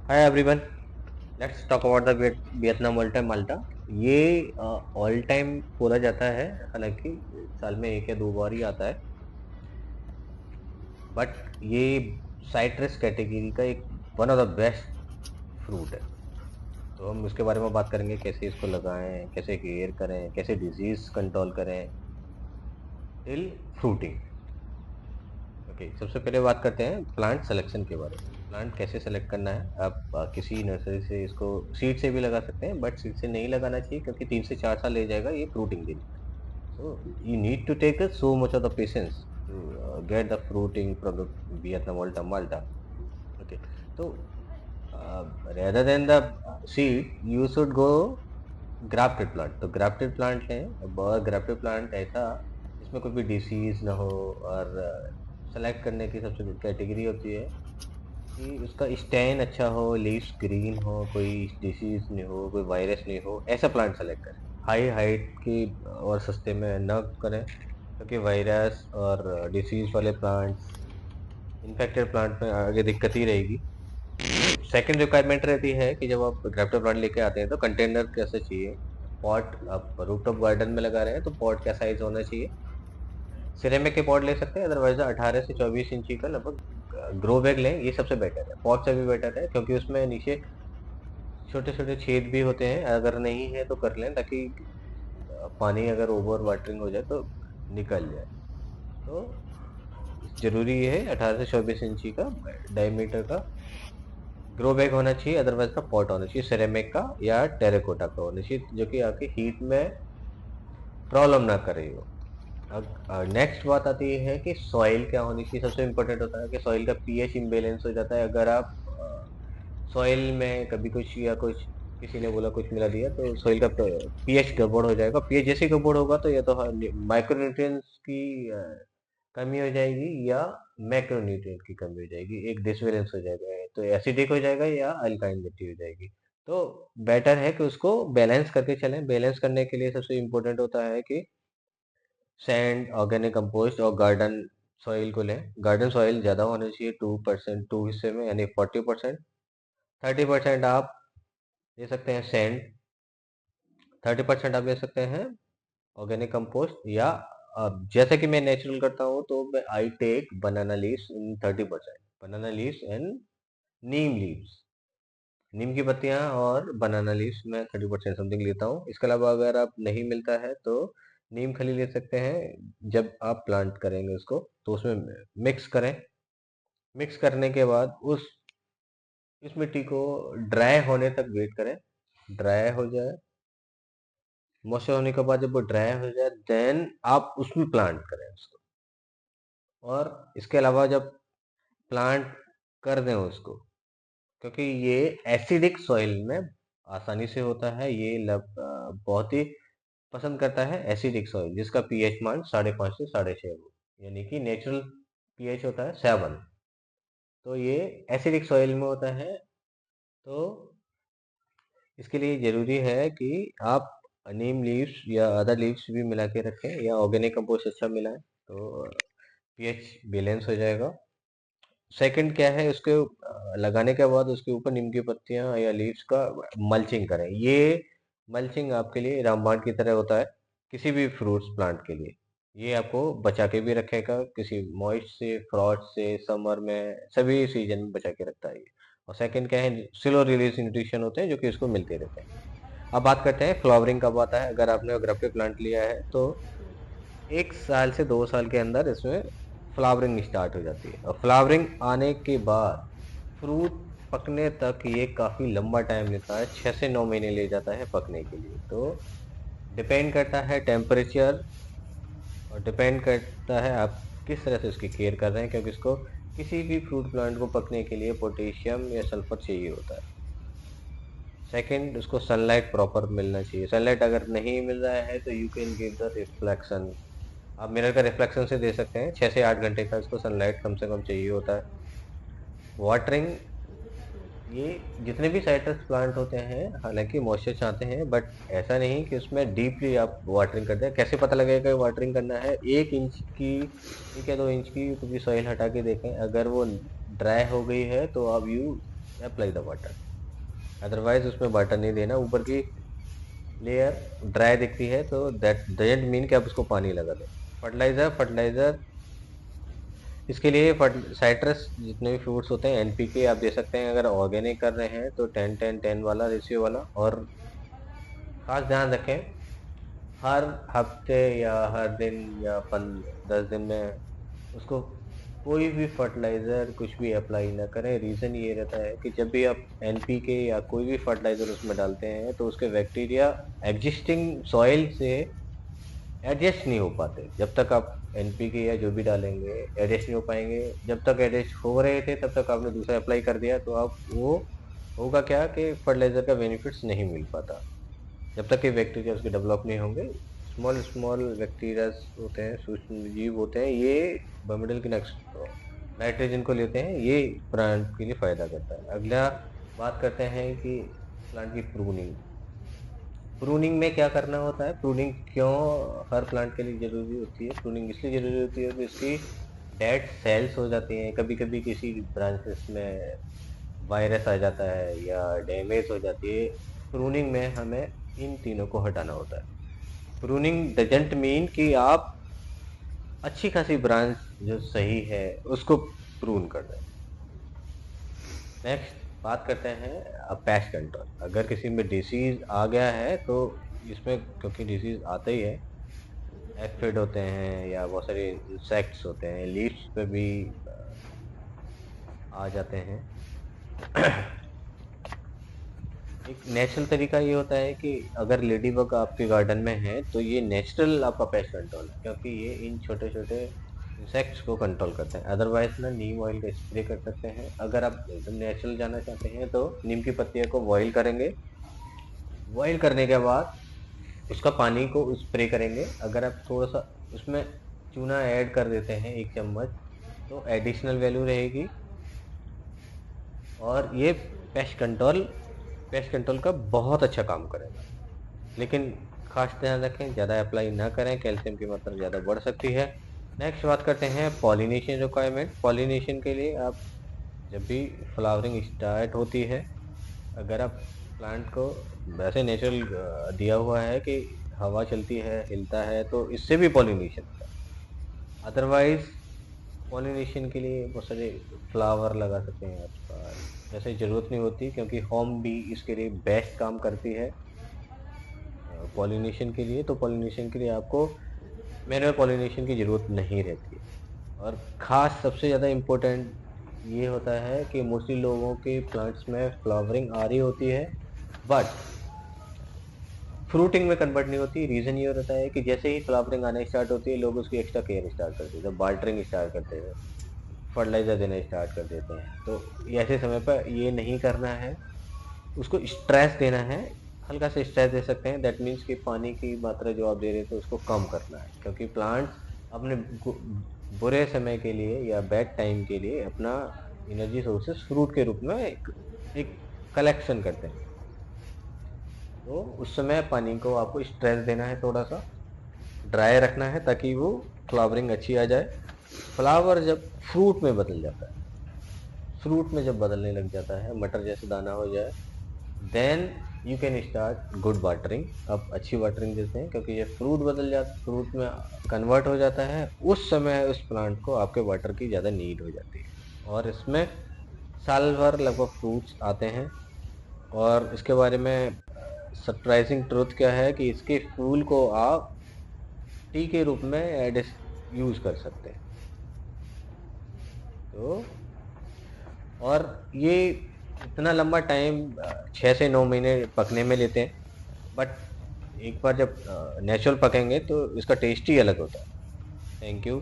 Hi everyone, let's talk about the Vietnam all time Malta. ये all time बोला जाता है, हालांकि साल में एक या दो बार ही आता है। बट ये साइट्रस कैटेगरी का एक one of the best fruit है। तो हम उसके बारे में बात करेंगे, कैसे इसको लगाएं, कैसे केयर करें, कैसे डिजीज कंट्रोल करें टिल फ्रूटिंग। ओके, सबसे पहले बात करते हैं प्लांट सिलेक्शन के बारे में। प्लांट कैसे सेलेक्ट करना है। आप किसी नर्सरी से इसको सीड से भी लगा सकते हैं, बट सीड से नहीं लगाना चाहिए क्योंकि 3 से 4 साल ले जाएगा ये फ्रूटिंग देने में। So you need to take so much of the patience to get the fruiting from the Vietnam Malta Malta. Okay, तो rather than the seed you should go grafted plant. तो ग्राफ्टेड प्लांट लें। अब grafted plant ऐसा जिसमें कोई भी disease ना हो, और सेलेक्ट करने की सबसे कैटेगरी होती है कि उसका स्टैंड अच्छा हो, लीव्स ग्रीन हो, कोई डिसीज नहीं हो, कोई वायरस नहीं हो, ऐसा प्लांट सेलेक्ट करें। हाई हाइट की और सस्ते में न करें, क्योंकि वायरस और डिसीज वाले प्लांट्स, इन्फेक्टेड प्लांट में आगे दिक्कत ही रहेगी। सेकंड रिक्वायरमेंट रहती है कि जब आप ग्राफ्टेड प्लांट लेके आते हैं तो कंटेनर कैसे चाहिए। पॉट, आप रूफटॉप गार्डन में लगा रहे हैं तो पॉट क्या साइज होना चाहिए। सिरेमिक के पॉट ले सकते हैं, अदरवाइज 18 से 24 इंची का लगभग ग्रो बैग लें, ये सबसे बेटर है। पॉट से भी बेटर है क्योंकि उसमें नीचे छोटे छोटे छेद भी होते हैं, अगर नहीं है तो कर लें, ताकि पानी अगर ओवर वाटरिंग हो जाए तो निकल जाए। तो जरूरी ये है 18 से 24 इंची का डायमीटर का ग्रो बैग होना चाहिए, अदरवाइज का पॉट होना चाहिए, सिरेमिक का या टेराकोटा का होना चाहिए, जो कि आपकी हीट में प्रॉब्लम ना कर रही हो। अब नेक्स्ट बात आती है कि सॉइल क्या होनी चाहिए। सबसे इम्पोर्टेंट होता है कि सॉइल का पीएच इम्बेलेंस हो जाता है अगर आप सॉइल में कभी कुछ या कुछ, किसी ने बोला कुछ मिला दिया, तो सॉइल का पीएच गड़बड़ हो जाएगा। पीएच जैसे गड़बड़ होगा तो या तो माइक्रोन्यूट्रिएंट्स की कमी हो जाएगी या मैक्रोन्यूट्रिएंट की कमी हो जाएगी, एक डिसबैलेंस हो जाएगा, तो एसिडिक हो जाएगा या अल्काइन मिट्टी हो जाएगी। तो बेटर है कि उसको बैलेंस करके चलें। बैलेंस करने के लिए सबसे इम्पोर्टेंट होता है कि सैंड, ऑर्गेनिक कंपोस्ट और गार्डन सॉइल को लें। गार्डन सॉइल ज़्यादा होना चाहिए, 2%, 2 हिस्से में, यानी 40%। 30% आप ले सकते हैं सैंड, 30% आप ले सकते हैं ऑर्गेनिक कंपोस्ट, या जैसे कि मैं नेचुरल करता हूँ तो मैं I take banana leaves in 30%, banana leaves and neem leaves, नीम की पत्तियां और बनाना लीव्स में 30% समथिंग लेता हूँ। इसके अलावा अगर आप नहीं मिलता है तो नीम खली ले सकते हैं। जब आप प्लांट करेंगे उसको तो उसमें मिक्स करें। मिक्स करने के बाद इस मिट्टी को ड्राई होने तक वेट करें। ड्राई हो जाए, मॉइस्चर होने के बाद जब वो ड्राई हो जाए, देन आप उसमें प्लांट करें उसको। और इसके अलावा जब प्लांट कर दें उसको, क्योंकि ये एसिडिक सॉइल में आसानी से होता है, ये बहुत ही पसंद करता है एसिडिक सॉइल जिसका पीएच मान 5.5 से 6.5 हो, यानी कि नेचुरल पीएच होता है 7। तो ये एसिडिक सॉइल में होता है। तो इसके लिए जरूरी है कि आप नीम लीव्स या अदर लीव्स भी मिला के रखें, या ऑर्गेनिक कंपोस्ट अच्छा मिलाएं, तो पीएच बैलेंस हो जाएगा। सेकंड क्या है, उसके लगाने के बाद उसके ऊपर नीम की पत्तियां या लीव्स का मल्चिंग करें। ये मल्चिंग आपके लिए रामबाण की तरह होता है किसी भी फ्रूट्स प्लांट के लिए। ये आपको बचा के भी रखेगा किसी मॉइस्ट से, फ्रॉस्ट से, समर में, सभी सीजन में बचा के रखता है ये। और सेकंड क्या है, स्लो रिलीज न्यूट्रिशन होते हैं जो कि इसको मिलते रहते हैं। अब बात करते हैं फ्लावरिंग कब आता है। अगर आपने ग्राफ्टेड प्लांट लिया है तो 1 साल से 2 साल के अंदर इसमें फ्लावरिंग स्टार्ट हो जाती है, और फ्लावरिंग आने के बाद फ्रूट पकने तक ये काफ़ी लंबा टाइम लेता है, 6 से 9 महीने ले जाता है पकने के लिए। तो डिपेंड करता है टेम्परेचर, और डिपेंड करता है आप किस तरह से उसकी केयर कर रहे हैं, क्योंकि इसको, किसी भी फ्रूट प्लांट को पकने के लिए पोटेशियम या सल्फर चाहिए होता है। सेकंड, उसको सनलाइट प्रॉपर मिलना चाहिए। सनलाइट अगर नहीं मिल रहा है तो you can give the reflection, आप मिरर का रिफ्लेक्शन से दे सकते हैं। 6 से 8 घंटे का इसको सनलाइट कम से कम चाहिए होता है। वाटरिंग, ये जितने भी साइट्रस प्लांट होते हैं हालांकि मॉइस्चर चाहते हैं, बट ऐसा नहीं कि उसमें डीपली आप वाटरिंग कर दें। कैसे पता लगेगा कि वाटरिंग करना है। 1 इंच की, 1 या 2 इंच की ऊपर की सॉइल हटा के देखें, अगर वो ड्राई हो गई है तो आप you apply the water, otherwise उसमें वाटर नहीं देना। ऊपर की लेयर ड्राई दिखती है तो दैट डजंट मीन कि आप उसको पानी लगा दो। फर्टिलाइज़र इसके लिए साइट्रस जितने भी फ्रूट्स होते हैं एनपीके आप दे सकते हैं। अगर ऑर्गेनिक कर रहे हैं तो 10-10-10 वाला रेशियो वाला। और खास ध्यान रखें, हर हफ्ते या हर दिन या 10 दिन में उसको कोई भी फर्टिलाइज़र कुछ भी अप्लाई ना करें। रीज़न ये रहता है कि जब भी आप एनपीके या कोई भी फर्टिलाइज़र उसमें डालते हैं तो उसके बैक्टीरिया एग्जिस्टिंग सॉइल से एडजस्ट नहीं हो पाते। जब तक आप एनपीके या जो भी डालेंगे एडजस्ट नहीं हो पाएंगे। जब तक एडजस्ट हो रहे थे तब तक आपने दूसरा अप्लाई कर दिया तो आप वो होगा क्या कि फर्टिलाइज़र का बेनिफिट्स नहीं मिल पाता जब तक कि बैक्टीरिया उसके डेवलप नहीं होंगे। स्मॉल स्मॉल बैक्टीरिया होते हैं, सूक्ष्म जीव होते हैं, ये बर्मिडल की नाइट्रोजन को लेते हैं, ये प्लांट के लिए फ़ायदा करता है। अगला बात करते हैं कि प्लांट की प्रूनिंग। प्रूनिंग में क्या करना होता है, प्रूनिंग क्यों हर प्लांट के लिए ज़रूरी होती है? प्रूनिंग इसलिए ज़रूरी होती है कि इसकी डेड सेल्स हो जाती हैं। कभी-कभी किसी ब्रांचेस में वायरस आ जाता है या डैमेज हो जाती है। प्रूनिंग में हमें इन तीनों को हटाना होता है। प्रूनिंग डजंट मीन कि आप अच्छी खासी ब्रांच जो सही है उसको प्रून कर दें। नेक्स्ट बात करते हैं पेस्ट कंट्रोल। अगर किसी में डिसीज आ गया है तो इसमें, क्योंकि डिसीज आता ही है, एफिड होते हैं या बहुत सारे इंसेक्ट्स होते हैं, लीव्स पे भी आ जाते हैं। एक नेचुरल तरीका ये होता है कि अगर लेडी बग आपके गार्डन में है तो ये नेचुरल आपका पेस्ट कंट्रोल है, क्योंकि ये इन छोटे छोटे इंसेक्ट्स को कंट्रोल करते हैं। अदरवाइज ना नीम ऑयल का स्प्रे कर सकते हैं। अगर आप एकदम नेचुरल जाना चाहते हैं तो नीम की पत्तियों को बॉईल करेंगे। बॉईल करने के बाद उसका पानी को स्प्रे करेंगे। अगर आप थोड़ा सा उसमें चूना ऐड कर देते हैं 1 चम्मच तो एडिशनल वैल्यू रहेगी। और ये पेस्ट कंट्रोल पेस्ट कंट्रोल का बहुत अच्छा काम करेगा। लेकिन खास ध्यान रखें, ज़्यादा अप्लाई ना करें, कैल्शियम की मात्रा ज़्यादा बढ़ सकती है। नेक्स्ट बात करते हैं पॉलिनेशन रिक्वायरमेंट। पॉलिनेशन के लिए आप जब भी फ्लावरिंग स्टार्ट होती है, अगर आप प्लांट को वैसे नेचुरल दिया हुआ है कि हवा चलती है, हिलता है, तो इससे भी पॉलिनेशन होता है। अदरवाइज पॉलिनेशन के लिए बहुत सारे फ्लावर लगा सकते हैं आसपास, वैसे ज़रूरत नहीं होती, क्योंकि होम भी इसके लिए बेस्ट काम करती है पॉलिनेशन के लिए। तो पॉलिनेशन के लिए आपको मैनुअल पॉलिनेशन की ज़रूरत नहीं रहती है। और ख़ास सबसे ज़्यादा इम्पोर्टेंट ये होता है कि मोस्टली लोगों के प्लांट्स में फ्लावरिंग आ रही होती है बट फ्रूटिंग में कन्वर्ट नहीं होती। रीज़न ये रहता है कि जैसे ही फ्लावरिंग आना स्टार्ट होती है लोग उसकी एक्स्ट्रा केयर स्टार्ट करते हैं, जब वाटरिंग स्टार्ट करते हैं, फर्टिलाइज़र देना स्टार्ट कर देते हैं। तो ऐसे समय पर ये नहीं करना है, उसको स्ट्रेस देना है। हल्का सा स्ट्रेस दे सकते हैं, दैट मीन्स कि पानी की मात्रा जो आप दे रहे थे उसको कम करना है, क्योंकि प्लांट्स अपने बुरे समय के लिए या बैड टाइम के लिए अपना एनर्जी सोर्सेस फ्रूट के रूप में एक कलेक्शन करते हैं। तो उस समय पानी को आपको स्ट्रेस देना है, थोड़ा सा ड्राई रखना है ताकि वो फ्लावरिंग अच्छी आ जाए। फ्लावर जब फ्रूट में बदल जाता है, फ्रूट में जब बदलने लग जाता है, मटर जैसे दाना हो जाए, then you can start good watering. आप अच्छी वाटरिंग देते हैं, क्योंकि ये फ्रूट में कन्वर्ट हो जाता है। उस समय उस प्लांट को आपके वाटर की ज़्यादा नीड हो जाती है। और इसमें साल भर लगभग फ्रूट्स आते हैं। और इसके बारे में सरप्राइजिंग ट्रुथ क्या है कि इसके फूल को आप टी के रूप में यूज़ कर सकते हैं। तो और ये इतना लंबा टाइम 6 से 9 महीने पकने में लेते हैं, बट एक बार जब नेचुरल पकेंगे तो इसका टेस्ट ही अलग होता है। Thank you.